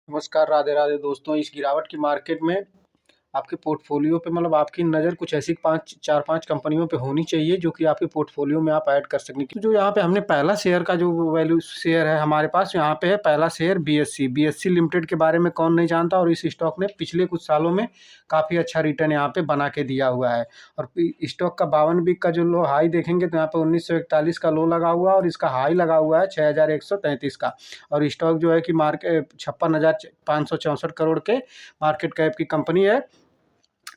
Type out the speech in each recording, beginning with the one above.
नमस्कार, राधे राधे दोस्तों। इस गिरावट की मार्केट में आपके पोर्टफोलियो पे मतलब आपकी नज़र कुछ ऐसी 5 4-5 कंपनियों पे होनी चाहिए जो कि आपके पोर्टफोलियो में आप ऐड कर सकें। तो जो यहाँ पे हमने पहला शेयर का जो वैल्यू शेयर है हमारे पास, यहाँ पे है पहला शेयर बीएससी लिमिटेड के बारे में कौन नहीं जानता। और इस स्टॉक ने पिछले कुछ सालों में काफ़ी अच्छा रिटर्न यहाँ पे बना के दिया हुआ है। और स्टॉक का 52 वीक का जो लो हाई देखेंगे तो यहाँ पे 1941 का लो लगा हुआ है और इसका हाई लगा हुआ है 6133 का। और स्टॉक जो है कि मार्केट 56,564 करोड़ के मार्केट कैप की कंपनी है।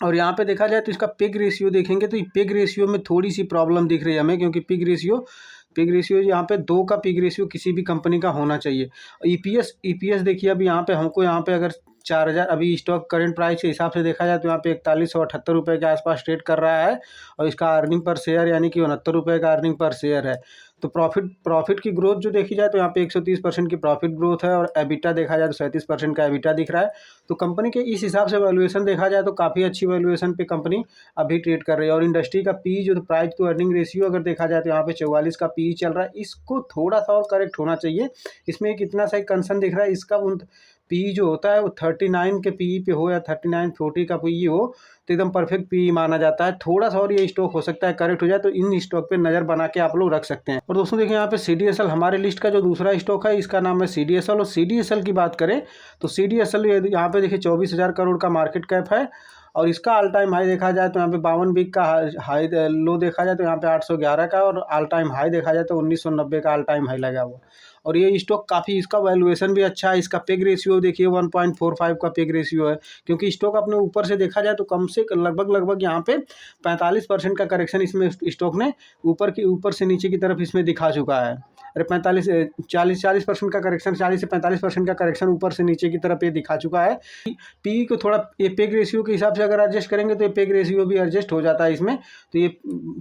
और यहाँ पे देखा जाए तो इसका पिग रेशियो देखेंगे तो पिग रेशियो में थोड़ी सी प्रॉब्लम दिख रही है हमें, क्योंकि पिग रेशियो यहाँ पे 2 का पिग रेशियो किसी भी कंपनी का होना चाहिए। ईपीएस देखिए, अभी यहाँ पे हमको यहाँ पे अगर 4000 अभी स्टॉक करंट प्राइस के हिसाब से देखा जाए तो यहाँ पे 4178 रुपये के आसपास ट्रेड कर रहा है। और इसका अर्निंग पर शेयर यानी कि 69 रुपये का अर्निंग पर शेयर है। तो प्रॉफिट की ग्रोथ जो देखी जाए तो यहाँ पे 130% की प्रॉफिट ग्रोथ है। और एबिटा देखा जाए तो 37% का एबिटा दिख रहा है। तो कंपनी के इस हिसाब से वैल्यूएशन देखा जाए तो काफ़ी अच्छी वैल्यूएशन पे कंपनी अभी ट्रेड कर रही है। और इंडस्ट्री का पी जो प्राइस टू अर्निंग रेशियो अगर देखा जाए तो यहाँ पे 44 का पी चल रहा है। इसको थोड़ा सा और करेक्ट होना चाहिए। इसमें एक इतना सा कंसर्न दिख रहा है, इसका पी जो होता है वो 39 के पी पे हो या 39-40 का पी हो तो एकदम परफेक्ट पी माना जाता है। थोड़ा सा और ये स्टॉक हो सकता है करेक्ट हो जाए, तो इन स्टॉक पे नज़र बना के आप लोग रख सकते हैं। और दोस्तों देखिए, यहाँ पे सीडीएसएल हमारे लिस्ट का जो दूसरा स्टॉक है, इसका नाम है सीडीएसएल। और सीडीएसएल की बात करें तो सीडीएसएल यहाँ पे देखिए 24,000 करोड़ का मार्केट कैप है। और इसका ऑल टाइम हाई देखा जाए तो यहाँ पे 52 वीक का हाई लो देखा जाए तो यहाँ पे 811 का, और ऑल टाइम हाई देखा जाए तो 1990 का ऑल टाइम हाई लगा हुआ। और ये स्टॉक काफ़ी, इसका वैल्यूएशन भी अच्छा है। इसका पेग रेशियो देखिए 1.45 का पेग रेशियो है, क्योंकि स्टॉक अपने ऊपर से देखा जाए तो कम से लगभग यहाँ पे 45% का करेक्शन इसमें स्टॉक ने ऊपर से नीचे की तरफ इसमें दिखा चुका है। अरे 40% का करेक्शन, 40 से 45% का करेक्शन ऊपर से नीचे की तरफ ये दिखा चुका है। पी को थोड़ा ये पेग रेशियो के हिसाब से अगर एडजस्ट करेंगे तो ये पेग रेशियो भी एडजस्ट हो जाता है इसमें। तो ये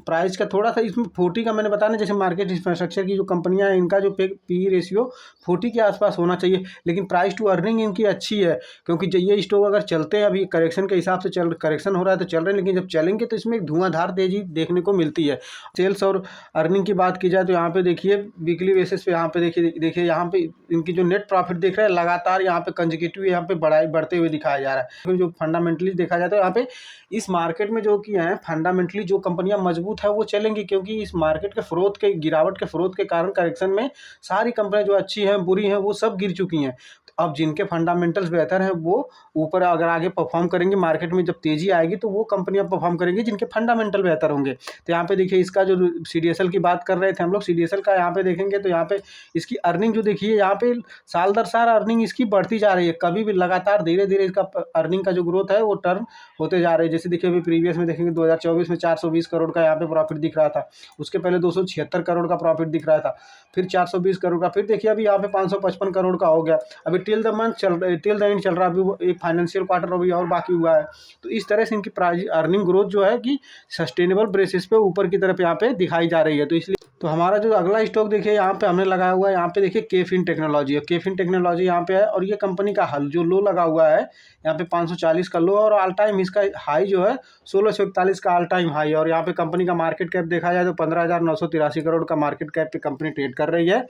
प्राइस का थोड़ा सा इसमें 40 का मैंने बताया ना, जैसे मार्केट इंफ्रास्ट्रक्चर की जो कंपनियां हैं इनका जो पी रेशियो 40 के आसपास होना चाहिए। लेकिन प्राइस टू अर्निंग इनकी अच्छी है, क्योंकि ये स्टॉक अगर चलते हैं, अभी करेक्शन के हिसाब से करेक्शन हो रहा है तो चल रहे हैं, लेकिन जब चलेंगे तो इसमें एक धुआंधार तेजी देखने को मिलती है। सेल्स और अर्निंग की बात की जाए तो यहाँ पे देखिए वीकली बेसिस पे यहाँ पे देखिए यहाँ पे इनकी जो नेट प्रॉफिट देख रहे हैं लगातार यहाँ पे कंजिक्यूटिव यहाँ पे बढ़ते हुए दिखाया जा रहा है। तो जो फंडामेंटली देखा जाए तो यहाँ पे इस मार्केट में जो किया है फंडामेंटली जो कंपनियां मजबूत है वो चलेंगी, क्योंकि इस मार्केट के गिरावट के फ्रोथ के कारण करेक्शन में सारी कंपनियां जो अच्छी हैं बुरी हैं वो सब गिर चुकी हैं। तो अब जिनके फंडामेंटल्स बेहतर हैं वो ऊपर अगर आगे परफॉर्म करेंगे, मार्केट में जब तेजी आएगी तो वो कंपनियां परफॉर्म करेंगी जिनके फंडामेंटल बेहतर होंगे। तो यहाँ पे देखिए इसका जो सीडीएसएल की बात कर रहे थे हम लोग, सीडीएसएल का यहाँ पे देखेंगे तो यहाँ पे इसकी अर्निंग जो देखिए यहाँ पे साल दर साल अर्निंग इसकी बढ़ती जा रही है। कभी भी लगातार धीरे धीरे इसका अर्निंग का जो ग्रोथ है वो टर्न होते जा रहे हैं। जैसे देखिए अभी प्रीवियस में देखेंगे 2024 में 420 करोड़ का यहाँ पे प्रॉफिट दिख रहा था, उसके पहले 276 करोड़ का प्रॉफिट दिख रहा था, फिर 420 करोड़ का, फिर देखिए अभी यहाँ पे 555 करोड़ का हो गया। अभी टिल द एंड चल रहा है, अभी एक फाइनेंशियल क्वार्टर अभी और बाकी हुआ है। तो इस तरह से इनकी प्राइस अर्निंग ग्रोथ जो है कि सस्टेनेबल बेसिस पे ऊपर की तरफ यहाँ पे दिखाई जा रही है। तो इसलिए तो हमारा जो अगला स्टॉक देखिए यहाँ पे हमने लगाया हुआ है, यहाँ पे देखिए केफिन टेक्नोलॉजी, केफिन टेक्नोलॉजी यहाँ पे है। और ये कंपनी का हल जो लो लगा हुआ है यहाँ पे 540 का लो, और ऑल टाइम इसका हाई जो है 1641 का ऑल टाइम हाई है। और यहाँ पे कंपनी का मार्केट कैप देखा जाए तो 15,983 करोड़ का मार्केट कैप पे कंपनी ट्रेड कर रही है।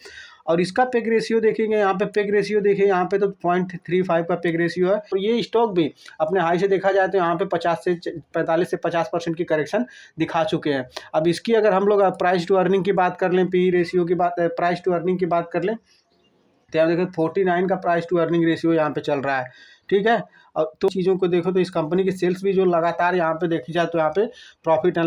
और इसका पेग रेशियो देखेंगे, यहाँ पे पेग रेशियो देखिए यहाँ पे तो 0.35 का पेग रेशियो है। और ये स्टॉक भी अपने हाई से देखा जाए तो यहाँ पे 45 से 50% की करेक्शन दिखा चुके हैं। अब इसकी अगर हम लोग प्राइस टू अर्निंग की बात कर लें, पी रेशियो की बात, प्राइस टू अर्निंग की बात कर लें तो यहाँ देखें 49 का प्राइस टू अर्निंग रेशियो यहाँ पे चल रहा है। ठीक है। और तो चीज़ों को देखो तो इस कंपनी की सेल्स भी जो लगातार यहाँ पे देखी जाए तो यहाँ पे प्रॉफिट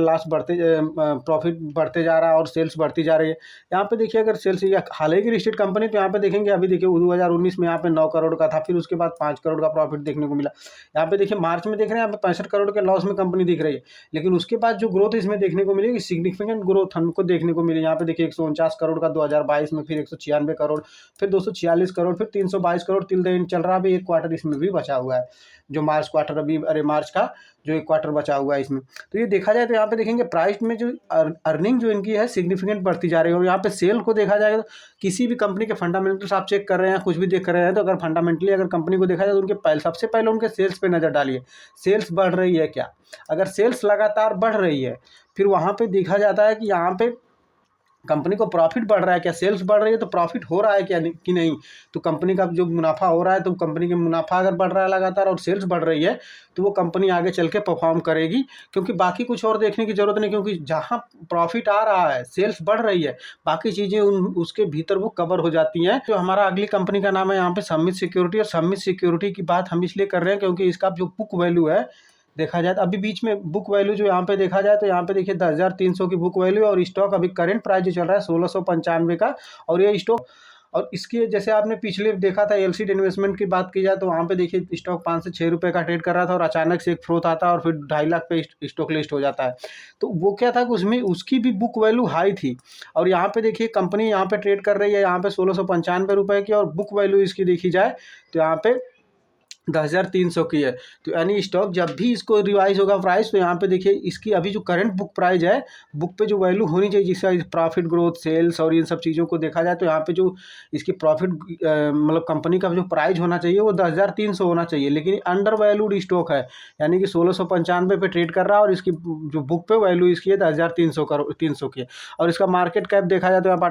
बढ़ते जा रहा है और सेल्स बढ़ती जा रही है। यहाँ पे देखिए अगर सेल्स या हाल ही की लिस्टेड कंपनी तो यहाँ पे देखेंगे, अभी देखिए 2019 में यहाँ पे 9 करोड़ का था, फिर उसके बाद 5 करोड़ का प्रॉफिट देखने को मिला। यहाँ पे देखिए मार्च में देख रहे हैं यहाँ पे 65 करोड़ के लॉस में कंपनी दिख रही है, लेकिन उसके बाद जो ग्रोथ इसमें देखने को मिलेगी सिग्निफिकेंट ग्रोथ हमको देखने को मिली। यहाँ पे देखिए 149 करोड़ का 2022 में, फिर 196 करोड़, फिर 246 करोड़, फिर 322 करोड़ टिल द एंड चल रहा है। अभी एक क्वार्टर इसमें भी बचा हुआ है, जो मार्च क्वार्टर मार्च का जो एक क्वार्टर बचा हुआ है इसमें। तो ये देखा जाए तो यहाँ पे देखेंगे प्राइस में जो अर्निंग जो इनकी है सिग्निफिकेंट बढ़ती जा रही है। और यहाँ पे सेल को देखा जाएगा तो किसी भी कंपनी के फंडामेंटल्स आप चेक कर रहे हैं, कुछ भी देख कर रहे हैं, तो अगर फंडामेंटली अगर कंपनी को देखा जाए तो उनके सबसे पहले उनके सेल्स पे नज़र डालिए, सेल्स बढ़ रही है क्या। अगर सेल्स लगातार बढ़ रही है फिर वहाँ पर देखा जाता है कि यहाँ पे कंपनी को प्रॉफिट बढ़ रहा है क्या, सेल्स बढ़ रही है तो प्रॉफिट हो रहा है क्या कि नहीं। तो कंपनी का जो मुनाफा हो रहा है, तो कंपनी का मुनाफा अगर बढ़ रहा है लगातार और सेल्स बढ़ रही है तो वो कंपनी आगे चल के परफॉर्म करेगी। क्योंकि बाकी कुछ और देखने की जरूरत नहीं, क्योंकि जहाँ प्रॉफिट आ रहा है, सेल्स बढ़ रही है, बाकी चीज़ें उसके भीतर वो कवर हो जाती हैं। तो हमारा अगली कंपनी का नाम है यहाँ पे समित सिक्योरिटी। और समित सिक्योरिटी की बात हम इसलिए कर रहे हैं क्योंकि इसका जो बुक वैल्यू है देखा जाए तो अभी बीच में बुक वैल्यू जो यहाँ पे देखा जाए तो यहाँ पे देखिए 10,300 की बुक वैल्यू और स्टॉक अभी करंट प्राइस जो चल रहा है 1695 का। और ये स्टॉक और इसके जैसे आपने पिछले देखा था एलसीडी इन्वेस्टमेंट की बात की जाए तो वहाँ पे देखिए स्टॉक 5 से 6 रुपये का ट्रेड कर रहा था और अचानक से एक फ्रोथ आता है और फिर 2.5 लाख पे स्टॉक लिस्ट हो जाता है। तो वो क्या था कि उसमें उसकी भी बुक वैल्यू हाई थी। और यहाँ पे देखिए कंपनी यहाँ पे ट्रेड कर रही है यहाँ पे 1695 रुपये की, और बुक वैल्यू इसकी देखी जाए तो यहाँ पे 10,300 की है। तो यानी स्टॉक जब भी इसको रिवाइज होगा प्राइस, तो यहाँ पे देखिए इसकी अभी जो करंट बुक प्राइस है, बुक पे जो वैल्यू होनी चाहिए जिसका प्रॉफिट ग्रोथ सेल्स और इन सब चीज़ों को देखा जाए तो यहाँ पे जो इसकी प्रॉफिट मतलब कंपनी का जो प्राइस होना चाहिए वो 10,300 होना चाहिए, लेकिन अंडर वैल्यूड स्टॉक है। यानी कि 1695 पे ट्रेड कर रहा है और इसकी जो बुक पे वैल्यू इसकी है 10,300 की है। और इसका मार्केट कैप देखा जाए तो यहाँ पर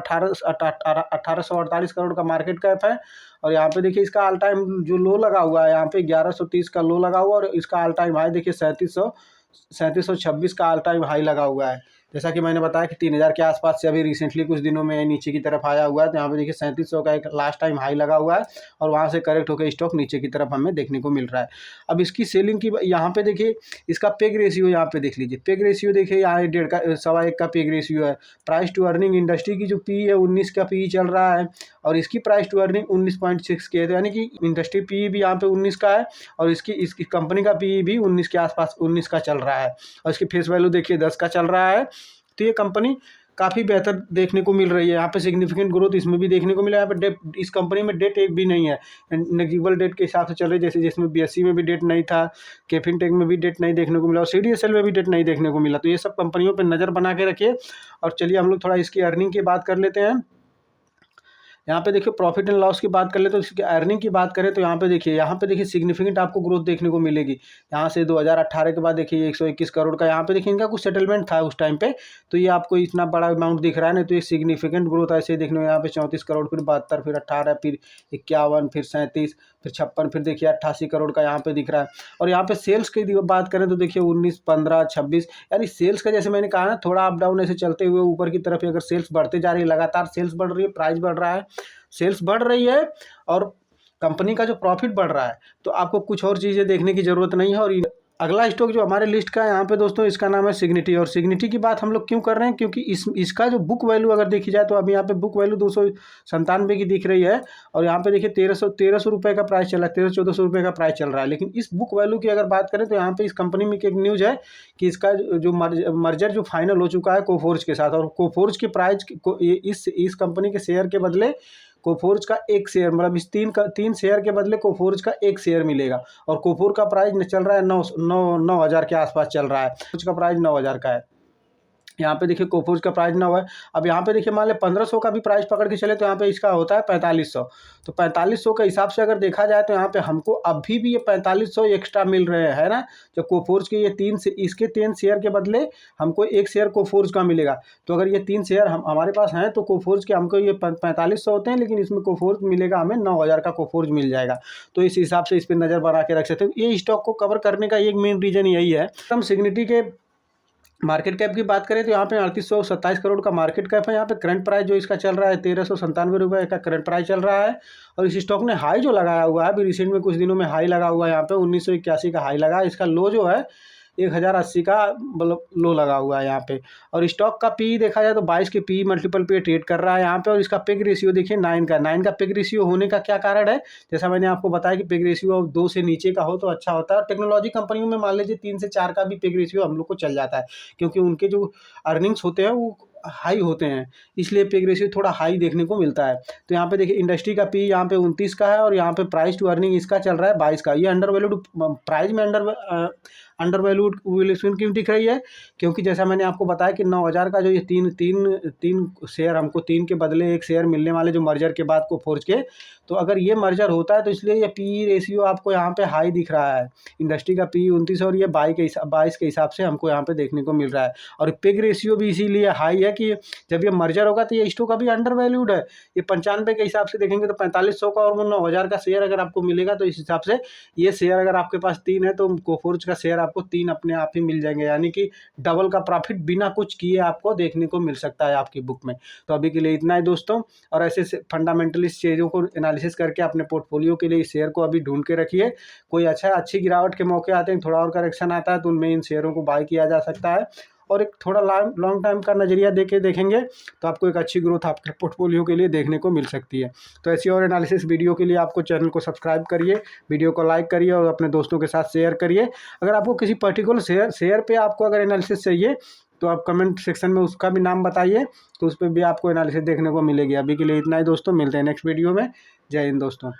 1848 करोड़ का मार्केट कैप है। और यहाँ पे देखिए इसका ऑल टाइम जो लो लगा हुआ है यहाँ पे 1130 का लो लगा हुआ है, और इसका ऑल टाइम हाई देखिए 3726 का ऑल टाइम हाई लगा हुआ है। जैसा कि मैंने बताया कि 3,000 के आसपास से अभी रिसेंटली कुछ दिनों में नीचे की तरफ आया हुआ है। तो यहाँ पे देखिए 3700 का एक लास्ट टाइम हाई लगा हुआ है और वहाँ से करेक्ट होकर स्टॉक नीचे की तरफ हमें देखने को मिल रहा है। अब इसकी सेलिंग की यहाँ पे देखिए इसका पेग रेशियो यहाँ पे देख लीजिए। पेग रेशियो देखिए यहाँ 1.5 का पेग रेशियो है। प्राइस टू अर्निंग इंडस्ट्री की जो पी है 19 का पी चल रहा है और इसकी प्राइस टू अर्निंग 19.6 की है। तो यानी कि इंडस्ट्री पी भी यहाँ पे 19 का है और इसकी कंपनी का पी भी 19 के आसपास 19 का चल रहा है। और इसकी फेस वैल्यू देखिए 10 का चल रहा है। तो ये कंपनी काफ़ी बेहतर देखने को मिल रही है। यहाँ पे सिग्निफिकेंट ग्रोथ इसमें भी देखने को मिला है। यहाँ पे डेट इस कंपनी में डेट एक भी नहीं है, नेगेटिव डेट के हिसाब से चल रही है। जैसे जिसमें बीएससी में भी डेट नहीं था, केफिन टेक में भी डेट नहीं देखने को मिला और सीडीएसएल में भी डेट नहीं देखने को मिला। तो ये सब कंपनियों पर नज़र बना के रखिए। और चलिए हम लोग थोड़ा इसकी अर्निंग की बात कर लेते हैं। यहाँ पे देखिए प्रॉफिट एंड लॉस की बात कर ले तो इसकी अर्निंग की बात करें तो यहाँ पे देखिए सिग्निफिकेंट आपको ग्रोथ देखने को मिलेगी। यहाँ से 2018 के बाद देखिए 121 करोड़ का यहाँ पे देखिए इनका कुछ सेटलमेंट था उस टाइम पे, तो ये आपको इतना बड़ा अमाउंट दिख रहा है ना। तो ये सिग्निफिकेंट ग्रोथ ऐसे देखने को यहाँ पे 34 करोड़, फिर 72, फिर 18, फिर 51, फिर 37, फिर 56, फिर देखिए 88 करोड़ का यहाँ पे दिख रहा है। और यहाँ पे सेल्स की बात करें तो देखिए 19, 15, 26, यानी सेल्स का जैसे मैंने कहा ना थोड़ा अप डाउन ऐसे चलते हुए ऊपर की तरफ अगर सेल्स बढ़ते जा रही है, लगातार सेल्स बढ़ रही है, प्राइस बढ़ रहा है, सेल्स बढ़ रही है और कंपनी का जो प्रॉफिट बढ़ रहा है, तो आपको कुछ और चीज़ें देखने की ज़रूरत नहीं है। और अगला स्टॉक जो हमारे लिस्ट का है यहाँ पे दोस्तों इसका नाम है सिग्निटी। और सिग्निटी की बात हम लोग क्यों कर रहे हैं, क्योंकि इसका जो बुक वैल्यू अगर देखी जाए तो अभी यहाँ पे बुक वैल्यू 297 की दिख रही है और यहाँ पे देखिए 1300 रुपये का प्राइस चल रहा है, 1300-1400 रुपये का प्राइस चल रहा है। लेकिन इस बुक वैल्यू की अगर बात करें तो यहाँ पे इस कंपनी में एक न्यूज़ है कि इसका जो मर्जर जो फाइनल हो चुका है कोफोर्ज के साथ, और कोफोर्ज की प्राइस इस कंपनी के शेयर के बदले कोफोर्ज का एक शेयर, मतलब इस तीन शेयर के बदले कोफोर्ज का एक शेयर मिलेगा। और कोफोर का प्राइस चल रहा है 9,000 के आसपास चल रहा है, कोफोर्ज का प्राइस 9,000 का है। यहाँ पे देखिए कोफोर्ज का प्राइस 9 है। अब यहाँ पे देखिए मान लें 1500 का भी प्राइस पकड़ के चले तो यहाँ पे इसका होता है 4500। तो 4500 के हिसाब से अगर देखा जाए तो यहाँ पे हमको अभी भी ये 4500 एक्स्ट्रा मिल रहे हैं ना। जब कोफोर्ज के ये इसके 3 शेयर के बदले हमको एक शेयर कोफोर्ज का मिलेगा। तो अगर ये 3 शेयर हमारे पास हैं तो कोफोर्ज के हमको ये 4500 होते हैं, लेकिन इसमें कोफोर्ज मिलेगा हमें 9,000 का कोफोर्ज मिल जाएगा। तो इस हिसाब से इस पर नज़र बना के रख सकते हो। ये स्टॉक को कवर करने का एक मेन रीज़न यही है। हम सिग्निटी के मार्केट कैप की बात करें तो यहाँ पे 3827 करोड़ का मार्केट कैप है। यहाँ पे करंट प्राइस जो इसका चल रहा है 1397 रुपये का करंट प्राइस चल रहा है। और इस स्टॉक ने हाई जो लगाया हुआ है अभी रिसेंट में कुछ दिनों में हाई लगा हुआ है, यहाँ पे 1981 का हाई लगा है। इसका लो जो है 1080 का मतलब लो लगा हुआ है यहाँ पे। और स्टॉक का पी देखा जाए तो 22 के पी मल्टीपल पे ट्रेड कर रहा है यहाँ पे। और इसका पेग रेशियो देखिए 9 का पेग रेशियो होने का क्या कारण है, जैसा मैंने आपको बताया कि पेग रेशियो 2 से नीचे का हो तो अच्छा होता है। और टेक्नोलॉजी कंपनियों में मान लीजिए 3 से 4 का भी पेग रेशियो हम लोग को चल जाता है, क्योंकि उनके जो अर्निंग्स होते हैं वो हाई होते हैं, इसलिए पेग रेशियो थोड़ा हाई देखने को मिलता है। तो यहाँ पे देखिए इंडस्ट्री का पी यहाँ पे 29 का है और यहाँ पे प्राइस टू अर्निंग इसका चल रहा है 22 का। ये अंडर वैल्यूड प्राइस में अंडर वैल्यूएशन क्यों दिख रही है? क्योंकि जैसा मैंने आपको बताया कि 9000 का जो ये तीन शेयर हमको 3 के बदले 1 शेयर मिलने वाले जो मर्जर के बाद को फोर्ज के, तो अगर ये मर्जर होता है तो इसलिए ये पी रेशियो आपको यहाँ पे हाई दिख रहा है। इंडस्ट्री का पी 29 और ये 22 के हिसाब से हमको यहाँ पे देखने को मिल रहा है। और पिग रेशियो भी इसीलिए हाई है कि जब ये मर्जर होगा तो ये स्टॉक अभी अंडर वैल्यूड है। ये 95 के हिसाब से देखेंगे तो 4500 का और 9000 का शेयर अगर आपको मिलेगा तो इस हिसाब से ये शेयर अगर आपके पास 3 है तो कोफोर्ज का शेयर आपको 3 अपने आप ही मिल जाएंगे, यानी कि डबल का प्रॉफिट बिना कुछ किए आपको देखने को मिल सकता है आपकी बुक में। तो अभी के लिए इतना ही दोस्तों, और ऐसे फंडामेंटलिस्ट चीज़ों को एनालिसिस करके अपने पोर्टफोलियो के लिए इस शेयर को अभी ढूंढ के रखिए। कोई अच्छी गिरावट के मौके आते हैं, थोड़ा और करेक्शन आता है तो उनमें इन शेयरों को बाय किया जा सकता है। और एक थोड़ा लॉन्ग टाइम का नज़रिया देखेंगे तो आपको एक अच्छी ग्रोथ आपके पोर्टफोलियो के लिए देखने को मिल सकती है। तो ऐसी और एनालिसिस वीडियो के लिए आपको चैनल को सब्सक्राइब करिए, वीडियो को लाइक करिए और अपने दोस्तों के साथ शेयर करिए। अगर आपको किसी पर्टिकुलर शेयर पे आपको अगर एनालिसिस चाहिए तो आप कमेंट सेक्शन में उसका भी नाम बताइए, तो उस पर भी आपको एनालिसिस देखने को मिलेगी। अभी के लिए इतना ही दोस्तों, मिलते हैं नेक्स्ट वीडियो में। जय हिंद दोस्तों।